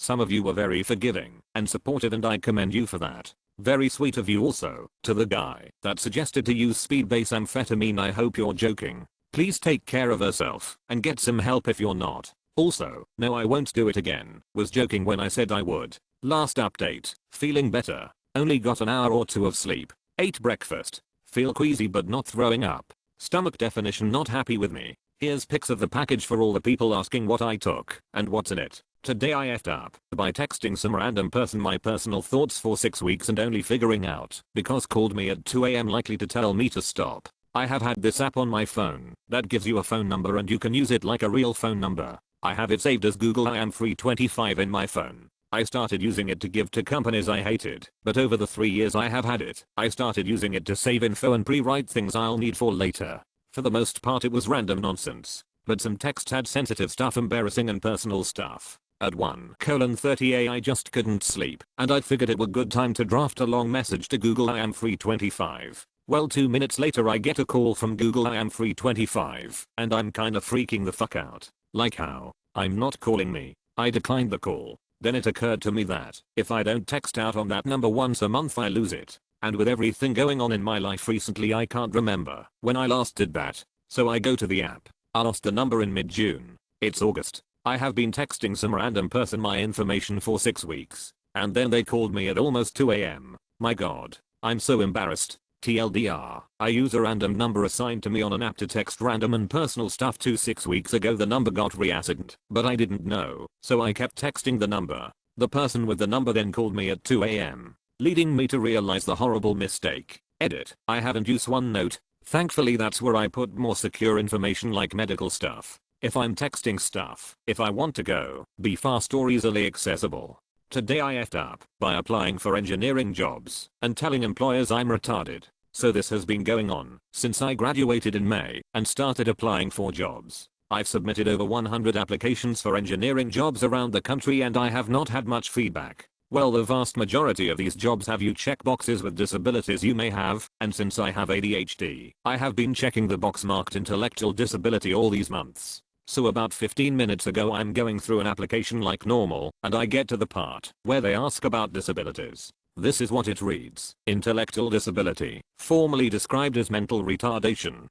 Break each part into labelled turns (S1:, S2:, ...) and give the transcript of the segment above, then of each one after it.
S1: Some of you were very forgiving and supportive and I commend you for that. Very sweet of you also. To the guy that suggested to use speed-based amphetamine, I hope you're joking. Please take care of yourself and get some help if you're not. Also, no, I won't do it again. Was joking when I said I would. Last update. Feeling better. Only got an hour or two of sleep. Ate breakfast. Feel queasy but not throwing up. Stomach definition not happy with me. Here's pics of the package for all the people asking what I took and what's in it. Today I effed up by texting some random person my personal thoughts for 6 weeks and only figuring out because called me at 2 AM likely to tell me to stop. I have had this app on my phone that gives you a phone number and you can use it like a real phone number. I have it saved as Google I am free 25 in my phone. I started using it to give to companies I hated, but over the 3 years I have had it, I started using it to save info and pre-write things I'll need for later. For the most part it was random nonsense, but some texts had sensitive stuff, embarrassing and personal stuff. At 1:30 I just couldn't sleep, and I figured it was a good time to draft a long message to Google I am free 25. Well, 2 minutes later I get a call from Google I am free 25, and I'm kinda freaking the fuck out. Like how? I'm not calling me. I declined the call. Then it occurred to me that if I don't text out on that number once a month I lose it. And with everything going on in my life recently I can't remember when I last did that. So I go to the app. I lost the number in mid-June. It's August. I have been texting some random person my information for 6 weeks. And then they called me at almost 2 AM. My god. I'm so embarrassed. TLDR, I use a random number assigned to me on an app to text random and personal stuff to. 6 weeks ago the number got reassigned, but I didn't know, so I kept texting the number. The person with the number then called me at 2 AM, leading me to realize the horrible mistake. Edit, I haven't used OneNote. Thankfully that's where I put more secure information like medical stuff. If I'm texting stuff, if I want to go, be fast or easily accessible. Today I effed up by applying for engineering jobs and telling employers I'm retarded. So this has been going on since I graduated in May and started applying for jobs. I've submitted over 100 applications for engineering jobs around the country and I have not had much feedback. Well, the vast majority of these jobs have you check boxes with disabilities you may have, and since I have ADHD, I have been checking the box marked intellectual disability all these months. So about 15 minutes ago I'm going through an application like normal, and I get to the part where they ask about disabilities. This is what it reads. Intellectual disability, formerly described as mental retardation.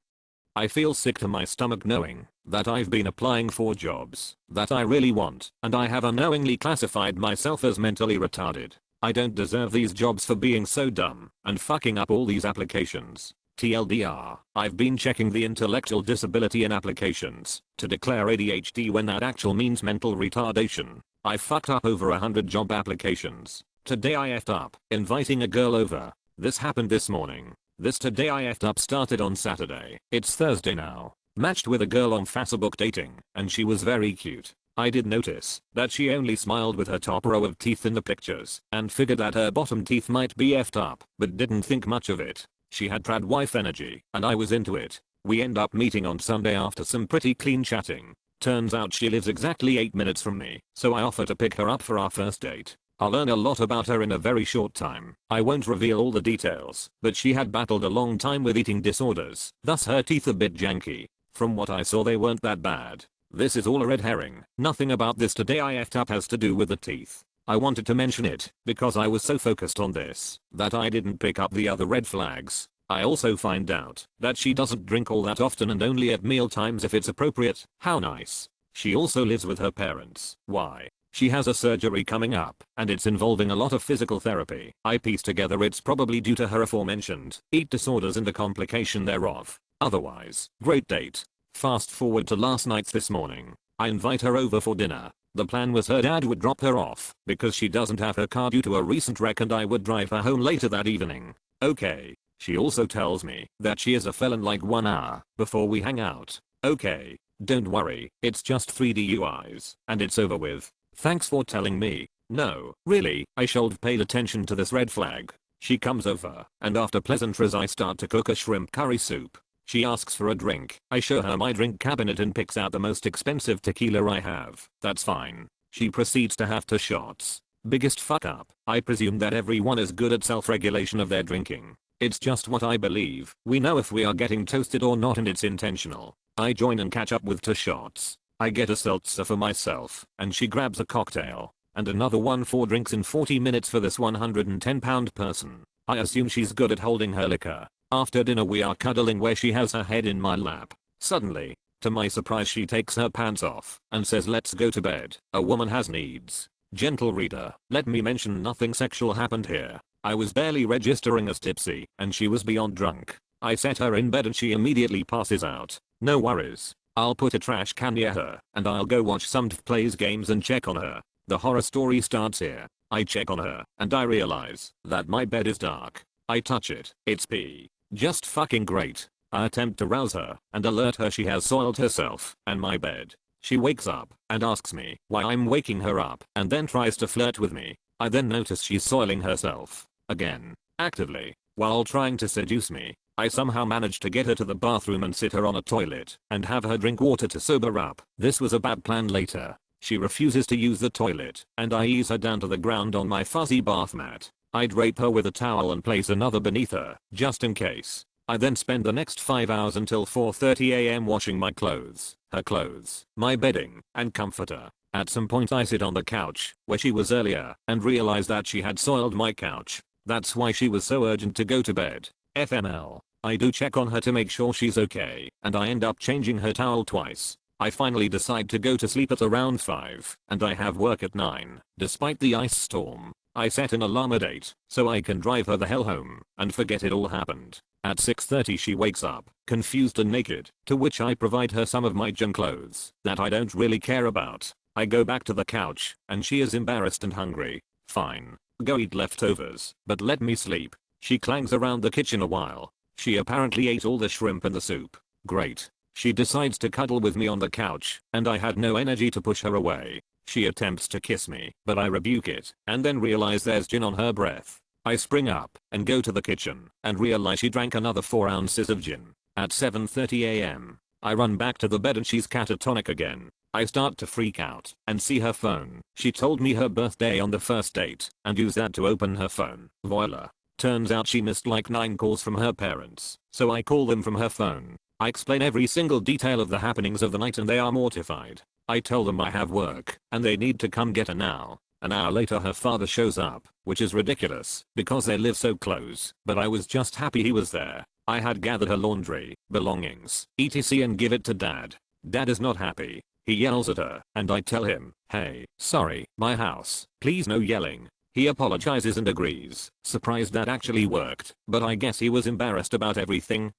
S1: I feel sick to my stomach knowing that I've been applying for jobs that I really want, and I have unknowingly classified myself as mentally retarded. I don't deserve these jobs for being so dumb and fucking up all these applications. TLDR, I've been checking the intellectual disability in applications to declare ADHD when that actual means mental retardation. I fucked up over 100 job applications. Today I effed up inviting a girl over. This happened this morning. This today I effed up started on Saturday. It's Thursday now. Matched with a girl on Facebook dating, and she was very cute. I did notice that she only smiled with her top row of teeth in the pictures and figured that her bottom teeth might be effed up, but didn't think much of it. She had trad wife energy, and I was into it. We end up meeting on Sunday after some pretty clean chatting. Turns out she lives exactly 8 minutes from me, so I offer to pick her up for our first date. I'll learn a lot about her in a very short time. I won't reveal all the details, but she had battled a long time with eating disorders, thus her teeth a bit janky. From what I saw they weren't that bad. This is all a red herring. Nothing about this today I effed up has to do with the teeth. I wanted to mention it because I was so focused on this that I didn't pick up the other red flags. I also find out that she doesn't drink all that often and only at meal times if it's appropriate. How nice. She also lives with her parents. Why? She has a surgery coming up and it's involving a lot of physical therapy. I piece together it's probably due to her aforementioned eat disorders and the complication thereof. Otherwise, great date. Fast forward to last night's this morning. I invite her over for dinner. The plan was her dad would drop her off because she doesn't have her car due to a recent wreck and I would drive her home later that evening. Okay. She also tells me that she is a felon like 1 hour before we hang out. Okay. Don't worry, it's just 3 DUIs and it's over with. Thanks for telling me. No, really, I should have paid attention to this red flag. She comes over and after pleasantries I start to cook a shrimp curry soup. She asks for a drink. I show her my drink cabinet and picks out the most expensive tequila I have. That's fine. She proceeds to have 2 shots. Biggest fuck up. I presume that everyone is good at self-regulation of their drinking. It's just what I believe. We know if we are getting toasted or not and it's intentional. I join and catch up with 2 shots. I get a seltzer for myself and she grabs a cocktail. and another one for drinks in 40 minutes for this 110-pound person. I assume she's good at holding her liquor. After dinner we are cuddling where she has her head in my lap. Suddenly, to my surprise, she takes her pants off and says let's go to bed. A woman has needs. Gentle reader, let me mention nothing sexual happened here. I was barely registering as tipsy and she was beyond drunk. I set her in bed and she immediately passes out. No worries. I'll put a trash can near her and I'll go watch some TIFU plays games and check on her. The horror story starts here. I check on her and I realize that my bed is dark. I touch it. It's pee. Just fucking great. I attempt to rouse her and alert her she has soiled herself and my bed. She wakes up and asks me why I'm waking her up and then tries to flirt with me. I then notice she's soiling herself again, actively, while trying to seduce me. I somehow managed to get her to the bathroom and sit her on a toilet and have her drink water to sober up. This was a bad plan later. She refuses to use the toilet and I ease her down to the ground on my fuzzy bath mat. I drape her with a towel and place another beneath her, just in case. I then spend the next 5 hours until 4:30 AM washing my clothes, her clothes, my bedding, and comforter. At some point I sit on the couch, where she was earlier, and realize that she had soiled my couch. That's why she was so urgent to go to bed. FML. I do check on her to make sure she's okay, and I end up changing her towel twice. I finally decide to go to sleep at around 5, and I have work at 9. Despite the ice storm, I set an alarm at 8, so I can drive her the hell home, and forget it all happened. At 6:30 she wakes up, confused and naked, to which I provide her some of my gym clothes that I don't really care about. I go back to the couch, and she is embarrassed and hungry. Fine. Go eat leftovers, but let me sleep. She clangs around the kitchen a while. She apparently ate all the shrimp and the soup. Great. She decides to cuddle with me on the couch, and I had no energy to push her away. She attempts to kiss me, but I rebuke it, and then realize there's gin on her breath. I spring up, and go to the kitchen, and realize she drank another 4 ounces of gin. At 7:30 AM, I run back to the bed and she's catatonic again. I start to freak out, and see her phone. She told me her birthday on the first date, and used that to open her phone. Voila. Turns out she missed like 9 calls from her parents, so I call them from her phone. I explain every single detail of the happenings of the night and they are mortified. I tell them I have work, and they need to come get her now. An hour later her father shows up, which is ridiculous, because they live so close, but I was just happy he was there. I had gathered her laundry, belongings, etc. and give it to dad. Dad is not happy. He yells at her, and I tell him, hey, sorry, my house, please no yelling. He apologizes and agrees, surprised that actually worked, but I guess he was embarrassed about everything.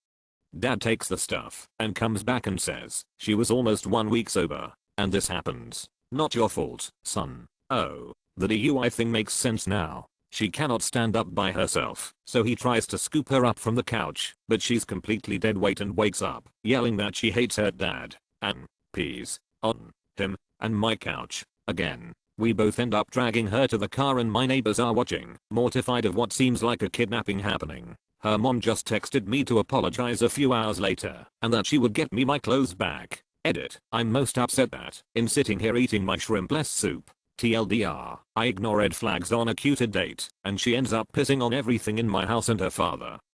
S1: Dad takes the stuff, and comes back and says, she was almost 1 week sober, and this happens. Not your fault, son. Oh, the DUI thing makes sense now. She cannot stand up by herself, so he tries to scoop her up from the couch, but she's completely dead weight and wakes up, yelling that she hates her dad, and pees on him and my couch again. We both end up dragging her to the car and my neighbors are watching, mortified of what seems like a kidnapping happening. Her mom just texted me to apologize a few hours later, and that she would get me my clothes back. Edit. I'm most upset that, in sitting here eating my shrimpless soup, TLDR, I ignore red flags on a cuter date, and she ends up pissing on everything in my house and her father.